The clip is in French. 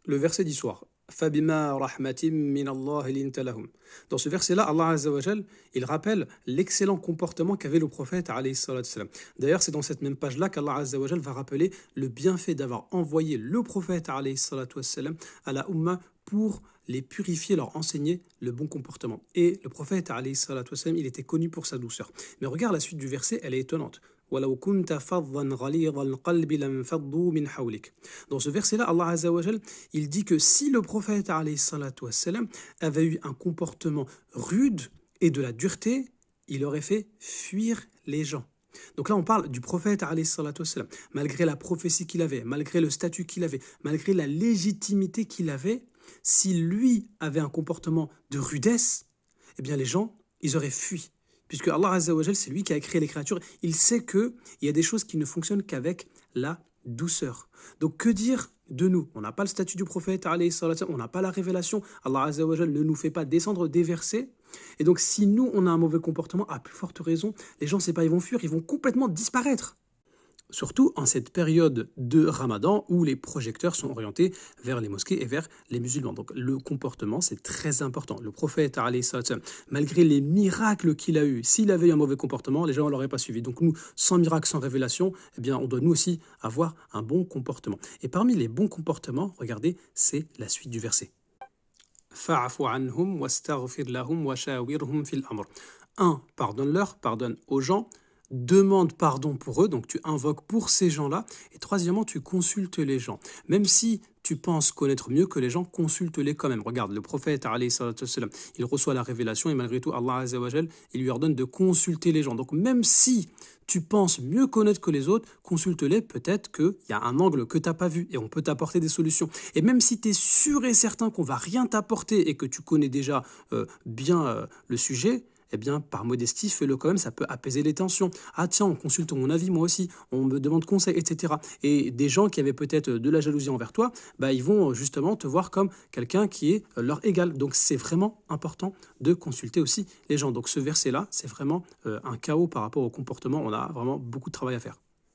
Le verset d'histoire. فَبِمَا رَحْمَةٍ مِّنَ اللَّهِ لِنْتَ لَهُمْ. Dans ce verset-là, Allah Azza wa Jal, il rappelle l'excellent comportement qu'avait le prophète alayhi salatu wassalam. D'ailleurs, c'est dans cette même page-là qu'Allah Azza wa Jal va rappeler le bienfait d'avoir envoyé le prophète alayhi salatu wassalam à la Ummah pour les purifier, leur enseigner le bon comportement. Et le prophète alayhi salatu wassalam, il était connu pour sa douceur. Mais regarde la suite du verset, elle est étonnante. وَلَوْ كُنْتَ فَظًّا غَلِيظَ الْقَلْبِ لَانفَضُّوا مِنْ حَوْلِكَ. Dans ce verset-là, Allah Azza wa Jal, il dit que si le prophète alayhi salatu wassalam avait eu un comportement rude et de la dureté, il aurait fait fuir les gens. Donc là, on parle du prophète alayhi salatu wassalam. Malgré la prophétie qu'il avait, malgré le statut qu'il avait, malgré la légitimité qu'il avait, si lui avait un comportement de rudesse, eh bien les gens, ils auraient fui. Puisque Allah Azza wa Jal, c'est lui qui a créé les créatures, il sait qu'il y a des choses qui ne fonctionnent qu'avec la douceur. Donc que dire de nous? On n'a pas le statut du prophète, on n'a pas la révélation, Allah Azza wa Jal ne nous fait pas descendre des versets. Et donc si nous, on a un mauvais comportement, à plus forte raison, les gens, c'est pas, ils vont fuir, ils vont complètement disparaître. Surtout en cette période de Ramadan où les projecteurs sont orientés vers les mosquées et vers les musulmans. Donc le comportement, c'est très important. Le prophète, malgré les miracles qu'il a eus, s'il avait eu un mauvais comportement, les gens ne l'auraient pas suivi. Donc nous, sans miracle, sans révélation, eh bien, on doit nous aussi avoir un bon comportement. Et parmi les bons comportements, regardez, c'est la suite du verset. Fa'afu anhum wastaghfir lahum wa shawirhum fil amr. 1. Pardonne-leur, pardonne aux gens. Demande pardon pour eux, donc tu invoques pour ces gens-là. Et troisièmement, tu consultes les gens. Même si tu penses connaître mieux que les gens, consulte-les quand même. Regarde, le prophète, alayhi salatu wassalam, il reçoit la révélation et malgré tout, Allah Azza wa Jal, il lui ordonne de consulter les gens. Donc même si tu penses mieux connaître que les autres, consulte-les, peut-être qu'il y a un angle que tu n'as pas vu et on peut t'apporter des solutions. Et même si tu es sûr et certain qu'on ne va rien t'apporter et que tu connais déjà bien le sujet, eh bien, par modestie, fais-le quand même, ça peut apaiser les tensions. Ah tiens, on consulte mon avis, moi aussi, on me demande conseil, etc. Et des gens qui avaient peut-être de la jalousie envers toi, bah, ils vont justement te voir comme quelqu'un qui est leur égal. Donc c'est vraiment important de consulter aussi les gens. Donc ce verset-là, c'est vraiment un chaos par rapport au comportement. On a vraiment beaucoup de travail à faire.